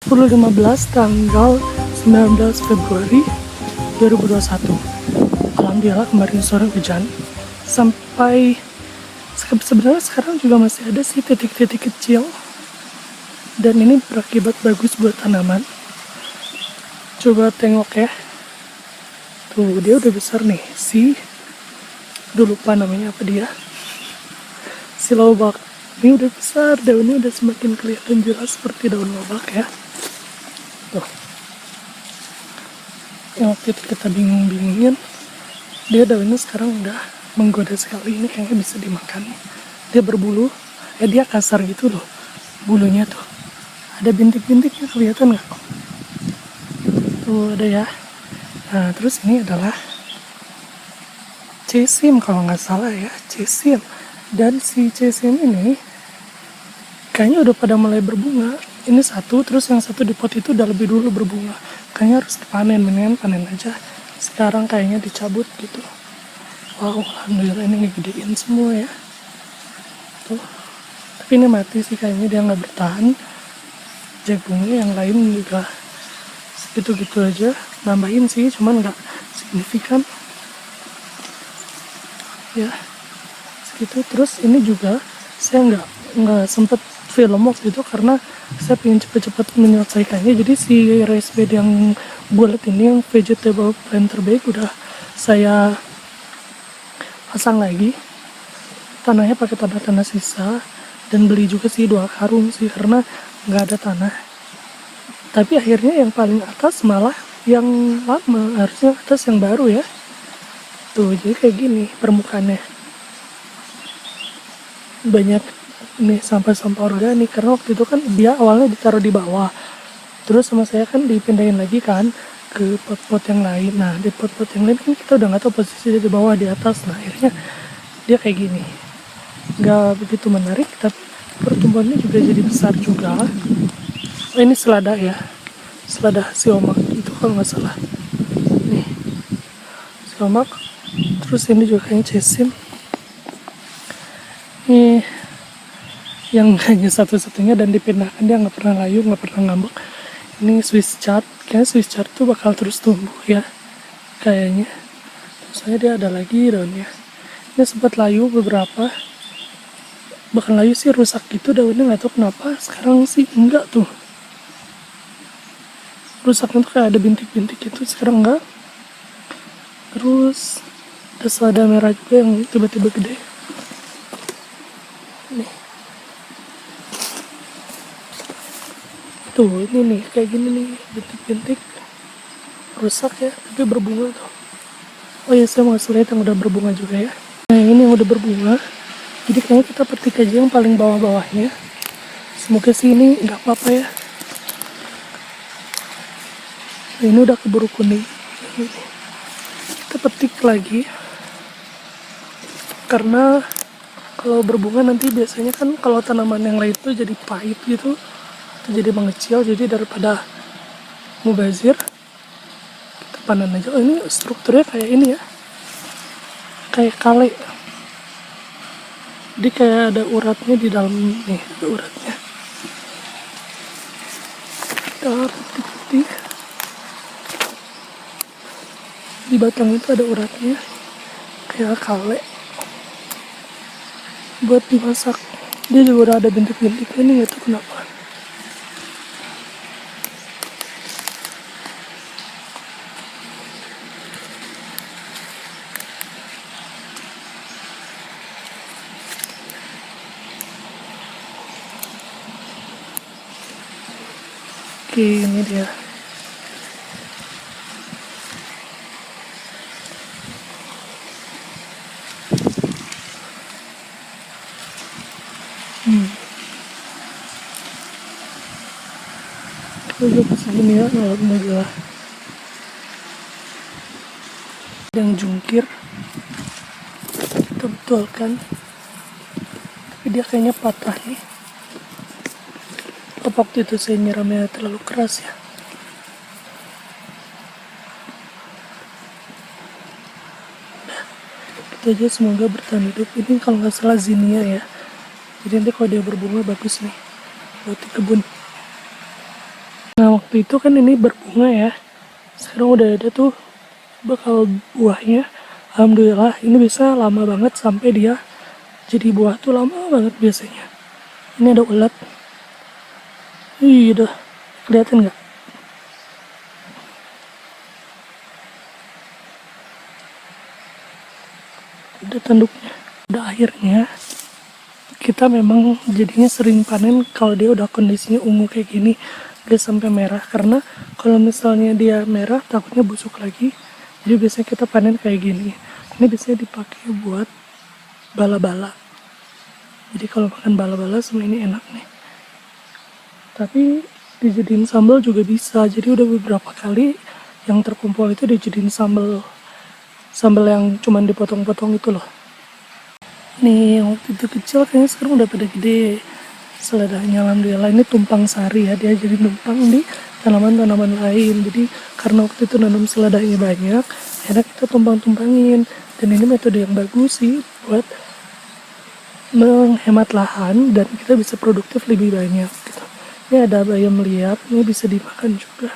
10.15 tanggal 19 Februari 2021. Alhamdulillah kemarin sore hujan sampai sebenarnya sekarang juga masih ada sih titik-titik kecil, dan ini berakibat bagus buat tanaman. Coba tengok ya, tuh dia udah besar nih, udah lupa namanya apa dia, si lobak. Ini udah besar, daunnya udah semakin kelihatan jelas seperti daun lobak ya. Tuh, yang waktu itu kita bingung-bingungin, dia daunnya sekarang udah menggoda sekali. Ini kayaknya bisa dimakan. Dia berbulu, dia kasar gitu loh bulunya tuh. Ada bintik-bintiknya, kelihatan nggak? Tuh ada ya. Nah terus ini adalah cesim kalau nggak salah ya, cesim. Dan si cesim ini kayaknya udah pada mulai berbunga. Ini satu, terus yang satu di pot itu udah lebih dulu berbunga. Kayaknya harus dipanen, mendingan panen aja. Sekarang kayaknya dicabut gitu. Wow, alhamdulillah ini ngegedein semua ya. Tuh. Tapi ini mati sih kayaknya, dia nggak bertahan. Jagungnya yang lain juga segitu-gitu aja. Nambahin sih, cuman nggak signifikan. Ya, segitu. Terus ini juga saya nggak sempet film waktu itu karena saya pengen cepet-cepet menyelesaikannya. Jadi si raised bed yang bulat ini, yang vegetable planter bag, udah saya pasang lagi. Tanahnya pakai tanah-tanah sisa, dan beli juga sih 2 karung sih karena nggak ada tanah. Tapi akhirnya yang paling atas malah yang lama, harusnya atas yang baru ya. Tuh jadi kayak gini permukaannya, banyak nih sampah-sampah organik karena waktu itu kan dia awalnya ditaruh di bawah, terus sama saya kan dipindahin lagi kan ke pot-pot yang lain. Nah di pot-pot yang lain kan kita udah nggak tahu posisinya di bawah di atas. Nah akhirnya dia kayak gini, nggak begitu menarik, tapi pertumbuhannya juga jadi besar juga. Oh, ini selada ya, selada siomak itu kalau nggak salah nih, siomak. Terus ini juga kayaknya cesim. Ini yang hanya satu-satunya dan dipindahkan, dia nggak pernah layu, nggak pernah ngambek. Ini Swiss chard, kayaknya Swiss chard tuh bakal terus tumbuh ya kayaknya. Soalnya dia ada lagi daunnya. Ini sempat layu beberapa, bahkan layu sih rusak gitu daunnya, nggak tahu kenapa. Sekarang sih enggak tuh, rusaknya tuh kayak ada bintik-bintik gitu, sekarang enggak. Terus ada selada merah juga yang tiba-tiba gede nih. Tuh ini nih kayak gini nih, bintik-bintik rusak ya, tapi berbunga tuh. Oh ya, saya mau kasih lihat yang udah berbunga juga ya. Nah ini yang udah berbunga, jadi kayaknya kita petik aja yang paling bawah-bawahnya. Semoga sih ini nggak apa-apa ya. Nah, ini udah keburu kuning. Kita petik lagi, karena kalau berbunga nanti biasanya kan kalau tanaman yang lain tuh jadi pahit gitu, jadi mengecil. Jadi daripada mubazir, kita panen aja. Oh ini strukturnya kayak ini ya, kayak kale. Jadi kayak ada uratnya di dalam nih, ada uratnya. Kita petik-petik. Di batang itu ada uratnya, kayak kale. Buat dimasak. Dia juga udah ada bintik-bintiknya nih, nggak tahu kenapa. Oke, ini dia. Udah segini ya, alhamdulillah. Yang jungkir kita betulkan, tapi dia kayaknya patah nih. Waktu itu saya nyiramnya terlalu keras ya. Nah, kita aja semoga bertahan hidup. Ini kalau nggak salah zinnia ya, jadi nanti kalau dia berbunga bagus nih buat di kebun. Nah waktu itu kan ini berbunga ya, sekarang udah ada tuh bakal buahnya. Alhamdulillah ini bisa lama banget sampai dia jadi buah tuh lama banget biasanya. Ini ada ulat. Ih, udah kelihatan nggak? Udah tanduknya. Udah akhirnya kita memang jadinya sering panen kalau dia udah kondisinya ungu kayak gini, gak sampai merah, karena kalau misalnya dia merah takutnya busuk lagi. Jadi biasanya kita panen kayak gini. Ini biasanya dipakai buat bala-bala. Jadi kalau makan bala-bala semua ini enak nih. Tapi dijadiin sambal juga bisa. Jadi udah beberapa kali yang terkumpul itu dijadiin sambal yang cuman dipotong-potong itu loh. Nih yang waktu itu kecil kayaknya sekarang udah pada gede seledahnya. Alhamdulillah ini tumpang sari ya, dia jadi numpang di tanaman-tanaman lain. Jadi karena waktu itu nanam seledahnya banyak, akhirnya kita tumpang-tumpangin. Dan ini metode yang bagus sih buat menghemat lahan dan kita bisa produktif lebih banyak gitu. Ini ada bayam liar, ini bisa dimakan juga.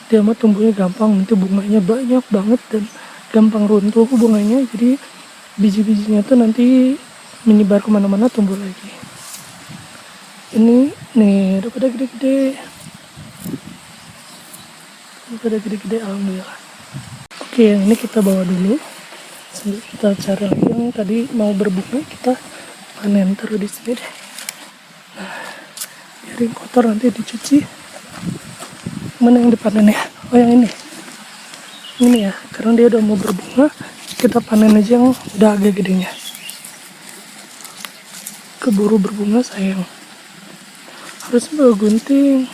Dia mah tumbuhnya gampang, nanti bunganya banyak banget dan gampang runtuh bunganya, jadi biji-bijinya tuh nanti menyebar kemana-mana, tumbuh lagi. Ini nih udah pada gede-gede, alhamdulillah. Oke, yang ini kita bawa dulu sambil kita cari lagi yang tadi mau berbunga, kita panen taruh di sini deh. Nah, biarin kotor nanti dicuci. Mana yang dipanen ya? Oh yang ini ya, karena dia udah mau berbunga, kita panen aja yang udah agak gedenya. Keburu berbunga sayang, harus bawa gunting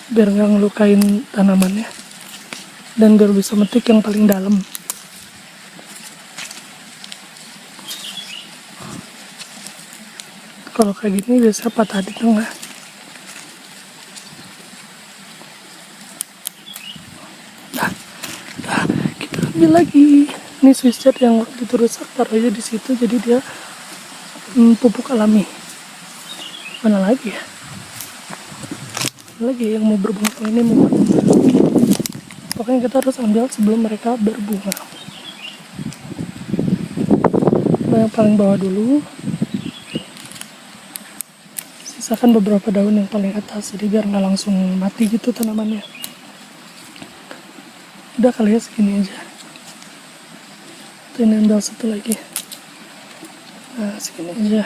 biar nggak ngelukain tanamannya dan biar bisa metik yang paling dalam. Kalau kayak gini biasanya patah di tengah. Kita ambil lagi. Ini Swiss chard yang waktu itu rusak, taruh aja di situ, jadi dia pupuk alami. Mana lagi ya? Mana lagi yang mau berbunga? Ini mau berbunga. Pokoknya kita harus ambil sebelum mereka berbunga. Yang paling bawah dulu. Sisakan beberapa daun yang paling atas, jadi biar nggak langsung mati gitu tanamannya. Udah kali ya segini aja. Ini ambil satu lagi. Nah segini aja.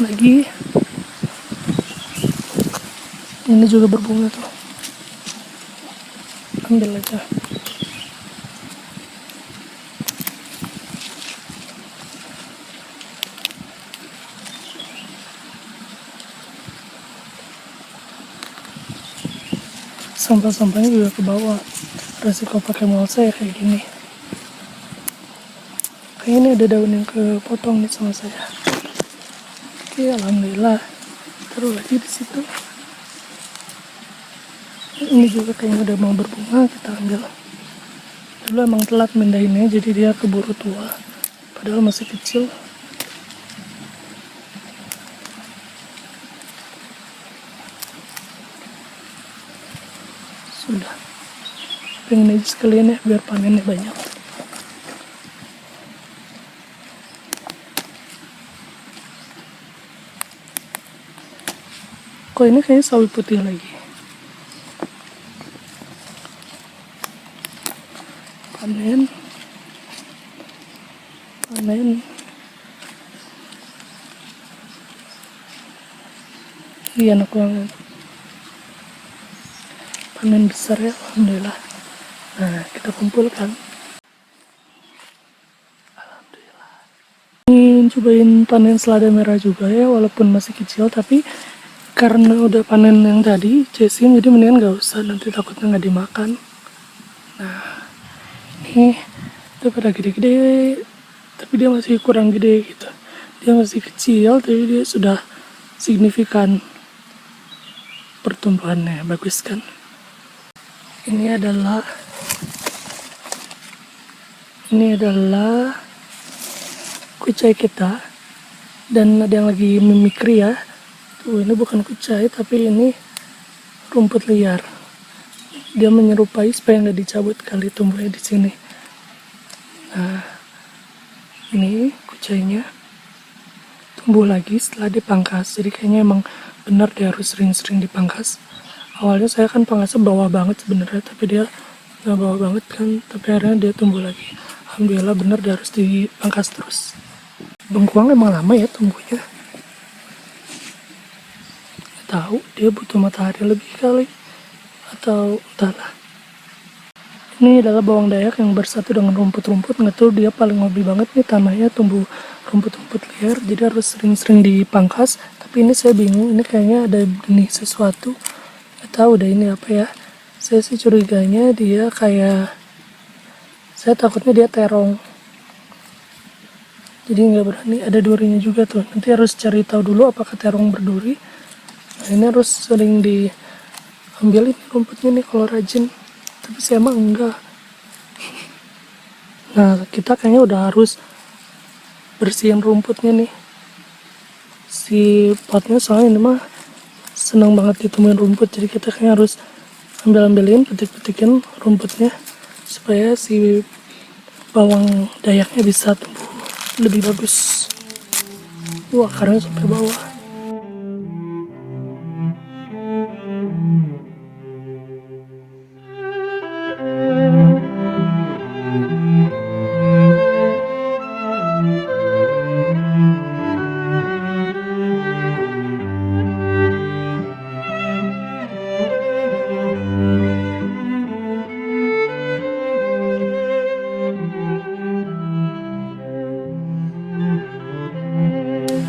Lagi. Ini juga berbunga tuh. Ambil aja. Sampah-sampahnya juga ke bawah. Resiko pakai mulsa ya kayak gini. Kayaknya ini ada daun yang kepotong nih sama saya. Oke, alhamdulillah. Taruh lagi di situ. Ini juga kayaknya udah mau berbunga, kita ambil. Dulu emang telat mindahinnya, jadi dia keburu tua. Padahal masih kecil. Sudah. Pengen aja sekalian ya, biar panennya banyak. Kok ini kayaknya sawi putih lagi. Panen. Iya enak banget. Panen besar ya, alhamdulillah. Nah, kita kumpulkan. Alhamdulillah. Ini cobain panen selada merah juga ya, walaupun masih kecil, tapi karena udah panen yang tadi, cesim, jadi mendingan gak usah, nanti takutnya gak dimakan. Nah, ini udah pada gede-gede, tapi dia masih kurang gede gitu. Dia masih kecil, tapi dia sudah signifikan pertumbuhannya, bagus kan? Ini adalah kucai kita Dan ada yang lagi mimikri ya. Tuh, ini bukan kucai tapi ini rumput liar. Dia menyerupai supaya nggak dicabut kali tumbuhnya di sini. Nah, ini kucainya tumbuh lagi setelah dipangkas. Jadi kayaknya emang benar dia harus sering-sering dipangkas. Awalnya saya kan pangkasnya bawah banget sebenarnya, tapi dia nggak bawah banget kan. Tapi akhirnya dia tumbuh lagi. Alhamdulillah benar dia harus dipangkas terus. Bengkuang emang lama ya tumbuhnya. Nggak tahu dia butuh matahari lebih kali atau entahlah. Ini adalah bawang dayak yang bersatu dengan rumput-rumput. Nggak tahu dia paling hobi banget nih tanahnya tumbuh rumput-rumput liar, jadi harus sering-sering dipangkas. Tapi ini saya bingung, ini kayaknya ada benih sesuatu, nggak tahu deh ini apa ya. Saya sih curiganya dia kayak, saya takutnya dia terong, jadi nggak berani. Ada durinya juga tuh, nanti harus cari tahu dulu apakah terong berduri. Nah, ini harus sering diambil ini rumputnya nih kalau rajin, tapi saya emang enggak. Nah, kita kayaknya udah harus bersihin rumputnya nih, si potnya, soalnya ini mah senang banget ditemuin rumput. Jadi kita kayaknya harus ambilin, petik-petikin rumputnya supaya si bawang dayaknya bisa tumbuh lebih bagus. Wah, akarnya sampai bawah.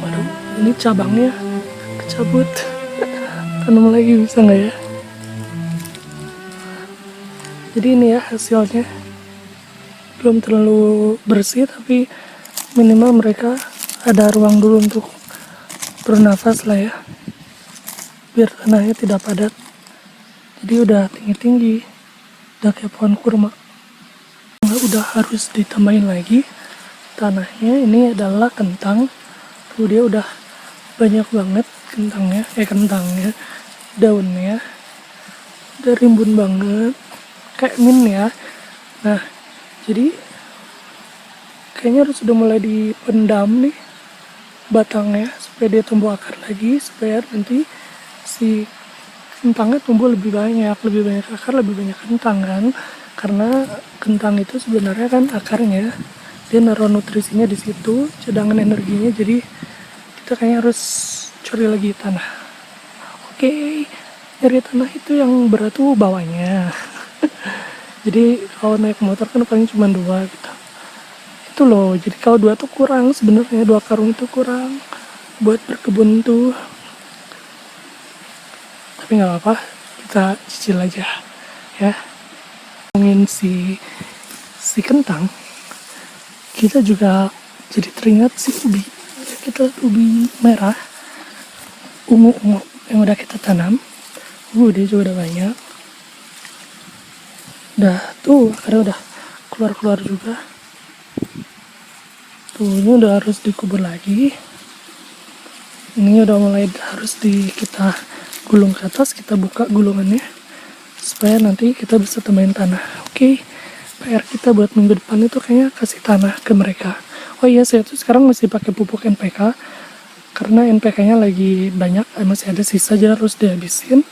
Waduh, ini cabangnya kecabut. Tanam lagi bisa nggak ya? Jadi ini ya hasilnya, belum terlalu bersih tapi minimal mereka ada ruang dulu untuk bernafas lah ya, biar tanahnya tidak padat. Jadi udah tinggi-tinggi, udah kayak pohon kurma. Udah harus ditambahin lagi tanahnya. Ini adalah kentang, tuh dia udah banyak banget kentangnya, daunnya udah rimbun banget kayak mint ya. Nah, jadi kayaknya harus sudah mulai dipendam nih batangnya supaya dia tumbuh akar lagi, supaya nanti si kentangnya tumbuh lebih banyak akar, lebih banyak kentang kan. Karena kentang itu sebenarnya kan akarnya dia naruh nutrisinya di situ, cadangan energinya. Jadi kita kayaknya harus cari lagi tanah. Oke, nyari tanah itu yang berat tuh bawahnya. Jadi kalau naik motor kan paling cuma 2 gitu. Itu loh, jadi kalau 2 tuh kurang sebenarnya, 2 karung itu kurang buat berkebun tuh. Tapi nggak apa-apa, kita cicil aja ya. Ngomongin si kentang, kita juga jadi teringat si ubi. Kita ubi merah ungu yang udah kita tanam. Dia juga udah banyak. Udah tuh akarnya udah keluar juga. Tuh ini udah harus dikubur lagi. Ini udah mulai harus kita gulung ke atas, kita buka gulungannya supaya nanti kita bisa tambahin tanah. Oke, PR kita buat minggu depan itu kayaknya kasih tanah ke mereka. Oh iya, saya tuh sekarang masih pakai pupuk NPK karena NPK-nya lagi banyak, masih ada sisa, jadi harus dihabisin.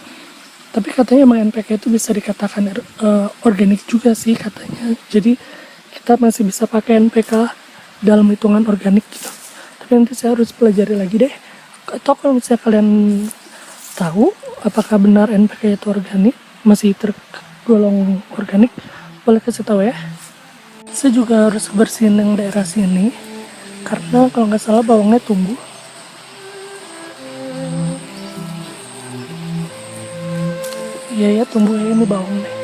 Tapi katanya emang NPK itu bisa dikatakan organik juga sih katanya. Jadi kita masih bisa pakai NPK dalam hitungan organik gitu. Tapi nanti saya harus pelajari lagi deh. Atau kalau misalnya kalian tahu apakah benar NPK itu organik, masih tergolong organik, boleh kasih tahu ya. Saya juga harus bersihin yang daerah sini karena kalau nggak salah bawangnya tumbuh. Iya ya, tumbuh ya, ini bawang nih.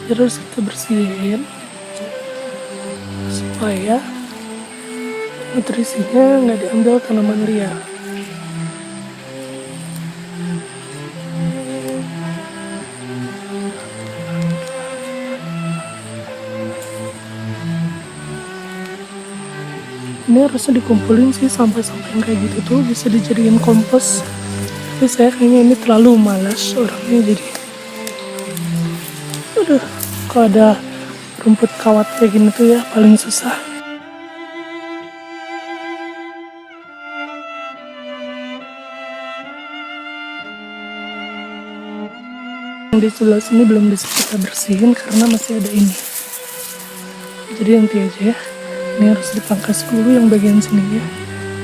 Jadi harus kita bersihin supaya nutrisinya nggak diambil tanaman liar. Ini harusnya dikumpulin sih, sampah-sampah yang kayak gitu tuh bisa dijadiin kompos. Tapi saya kayaknya ini terlalu malas orangnya, jadi aduh, kalau ada rumput kawat kayak gini tuh ya paling susah. Yang di sebelah sini belum bisa kita bersihin karena masih ada ini, jadi nanti aja ya. Ini harus dipangkas dulu yang bagian sininya.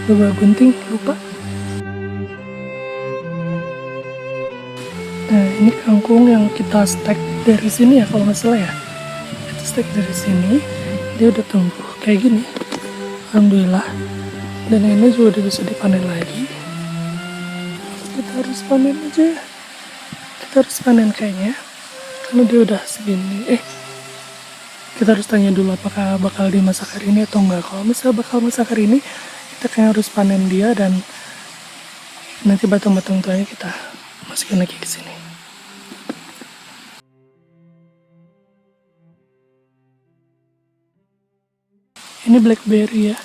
Bawa gunting, lupa. Nah, ini kangkung yang kita stek dari sini ya, kalau nggak salah ya. Kita stek dari sini, dia udah tumbuh kayak gini. Alhamdulillah. Dan ini juga udah bisa dipanen lagi. Kita harus panen aja. Kita harus panen kayaknya, karena dia udah segini. Kita harus tanya dulu apakah bakal dimasak hari ini atau enggak. Kalau misalnya bakal masak hari ini, kita kayak harus panen dia dan nanti batang-batang tuanya kita masukin lagi ke sini. Ini blackberry ya.